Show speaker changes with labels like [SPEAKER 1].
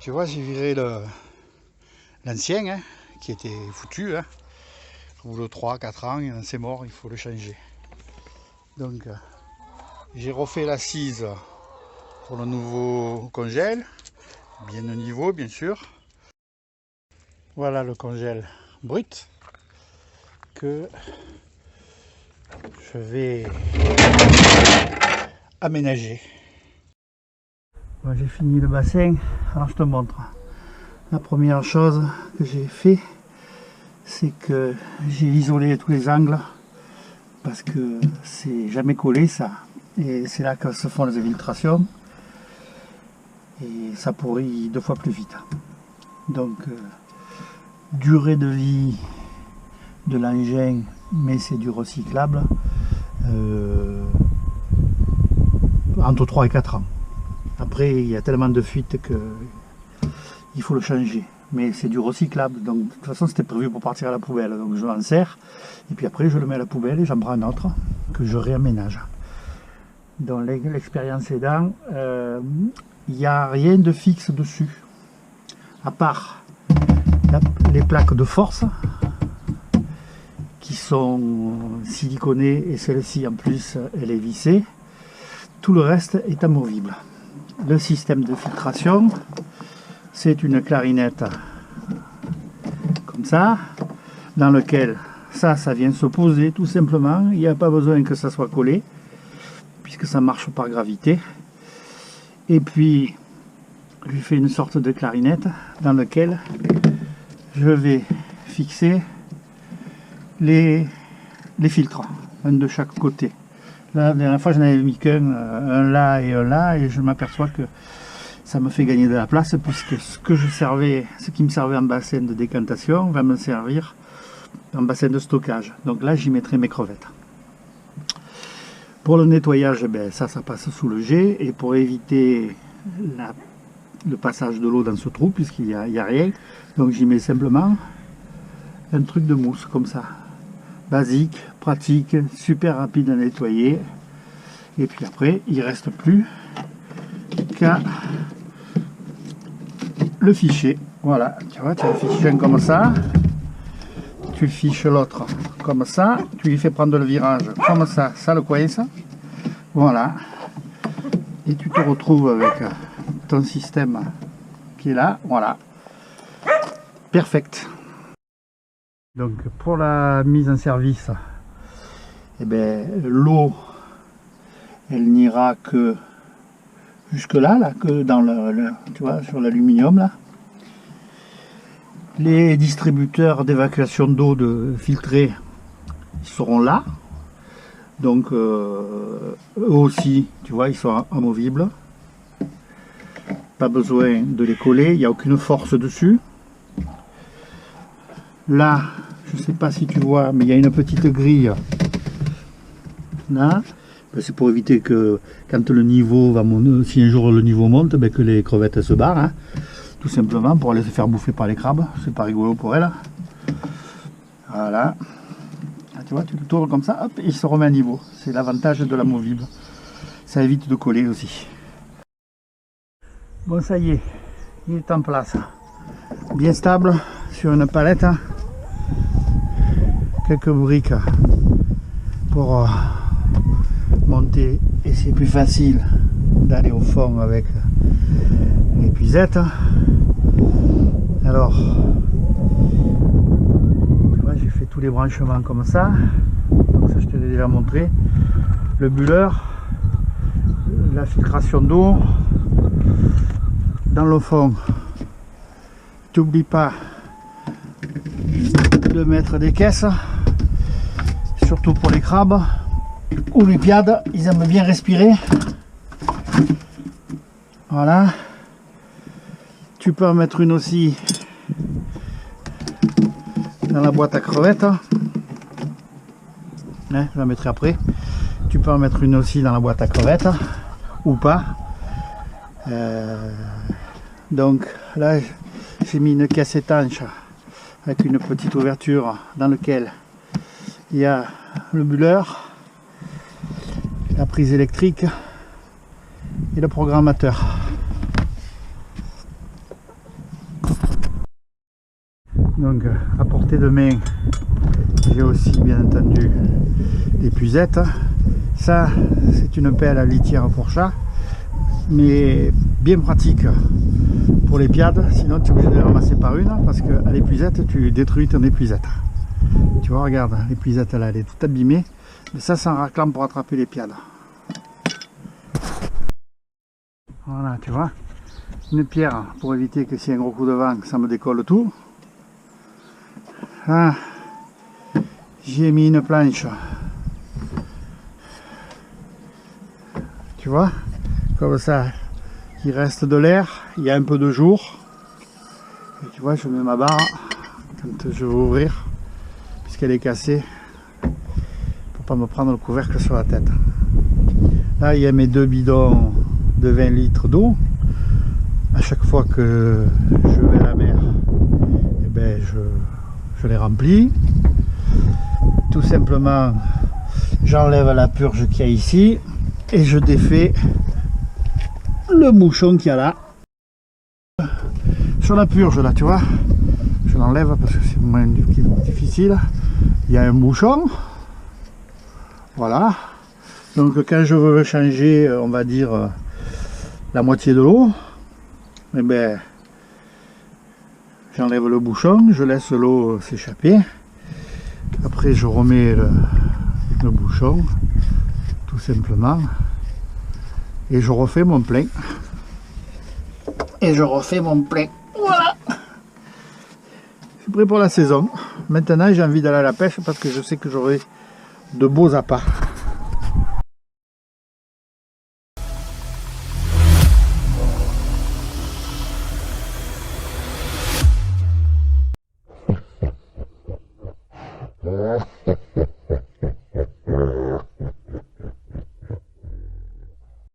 [SPEAKER 1] tu vois, j'ai viré l'ancien hein, qui était foutu. Hein. Au bout de 3-4 ans, c'est mort, il faut le changer. Donc j'ai refait l'assise pour le nouveau congèle, bien au niveau bien sûr. Voilà le congèle brut que je vais aménager. Bon, j'ai fini le bassin, alors je te montre. La première chose que j'ai fait, c'est que j'ai isolé tous les angles parce que c'est jamais collé ça, et c'est là que se font les infiltrations et ça pourrit 2 fois plus vite. Donc durée de vie de l'engin, mais c'est du recyclable, entre 3 et 4 ans. Après il y a tellement de fuites que il faut le changer, mais c'est du recyclable, donc de toute façon c'était prévu pour partir à la poubelle, donc je l'en sers et puis après je le mets à la poubelle et j'en prends un autre que je réaménage. Donc l'expérience aidant, il n'y a rien de fixe dessus à part les plaques de force qui sont siliconées et celle-ci en plus elle est vissée. Tout le reste est amovible. Le système de filtration, c'est une clarinette comme ça, dans lequel ça vient se poser tout simplement. Il n'y a pas besoin que ça soit collé, puisque ça marche par gravité. Et puis, je lui fais une sorte de clarinette dans lequel je vais fixer les filtres, un de chaque côté. Là, la dernière fois, j'en avais mis qu'un, un là et un là, et je m'aperçois que ça me fait gagner de la place, puisque ce qui me servait en bassin de décantation va me servir en bassin de stockage. Donc là, j'y mettrai mes crevettes. Pour le nettoyage, ben, ça passe sous le jet, et pour éviter le passage de l'eau dans ce trou, puisqu'il n'y a rien, donc j'y mets simplement un truc de mousse comme ça. Basique, pratique, super rapide à nettoyer. Et puis après, il ne reste plus qu'à le ficher. Voilà, tu vois, tu le fiches un comme ça, tu fiches l'autre comme ça, tu lui fais prendre le virage comme ça le coince. Voilà. Et tu te retrouves avec ton système qui est là. Voilà. Perfect. Donc pour la mise en service, eh ben, l'eau elle n'ira que jusque là, que dans tu vois, sur l'aluminium là. Les distributeurs d'évacuation d'eau filtrée seront là, donc eux aussi, tu vois, ils sont amovibles, pas besoin de les coller, il n'y a aucune force dessus. Là, je ne sais pas si tu vois, mais il y a une petite grille là. C'est pour éviter que quand le niveau va monter, si un jour le niveau monte, ben que les crevettes se barrent, hein, tout simplement pour aller se faire bouffer par les crabes. C'est pas rigolo pour elles. Voilà. Tu vois, tu le tournes comme ça, hop, et il se remet à niveau. C'est l'avantage de l'amovible. Ça évite de coller aussi. Bon, ça y est, il est en place. Bien stable sur une palette. Quelques briques pour monter, et c'est plus facile d'aller au fond avec l'épuisette. Alors, tu vois, j'ai fait tous les branchements comme ça. Donc ça, je te l'ai déjà montré. Le buller, la filtration d'eau. Dans le fond, tu n'oublies pas de mettre des caisses, surtout pour les crabes ou les piades, ils aiment bien respirer. Voilà. Tu peux en mettre une aussi dans la boîte à crevettes. Hein, je la mettrai après. Tu peux en mettre une aussi dans la boîte à crevettes ou pas. Donc là, j'ai mis une caisse étanche avec une petite ouverture dans laquelle il y a le buller, la prise électrique et le programmateur. Donc à portée de main, j'ai aussi bien entendu l'épuisette. Ça, c'est une pelle à litière pour chat, mais bien pratique pour les piades, sinon tu es obligé de les ramasser par une, parce qu'à l'épuisette, tu détruis ton épuisette. Tu vois, regarde, l'épuisette là, elle est toute abîmée, mais ça, c'est un raclame pour attraper les piades. Voilà, tu vois, une pierre pour éviter que s'il y a un gros coup de vent, ça me décolle tout. Là, j'ai mis une planche. Tu vois, comme ça, il reste de l'air, il y a un peu de jour. Et tu vois, je mets ma barre quand je veux ouvrir, puisqu'elle est cassée, pour pas me prendre le couvercle sur la tête. Là, il y a mes 2 bidons de 20 litres d'eau. À chaque fois que je vais à la mer, eh ben, je les remplis. Tout simplement, j'enlève la purge qu'il y a ici et je défais le bouchon qu'il y a là. Sur la purge là, tu vois, je l'enlève parce que c'est moins difficile. Il y a un bouchon. Voilà. Donc quand je veux changer, on va dire, la moitié de l'eau, eh ben, j'enlève le bouchon, je laisse l'eau s'échapper. Après je remets le bouchon, tout simplement. Et je refais mon plein. Et je refais mon plein. Voilà. C'est prêt pour la saison. Maintenant j'ai envie d'aller à la pêche parce que je sais que j'aurai de beaux appâts.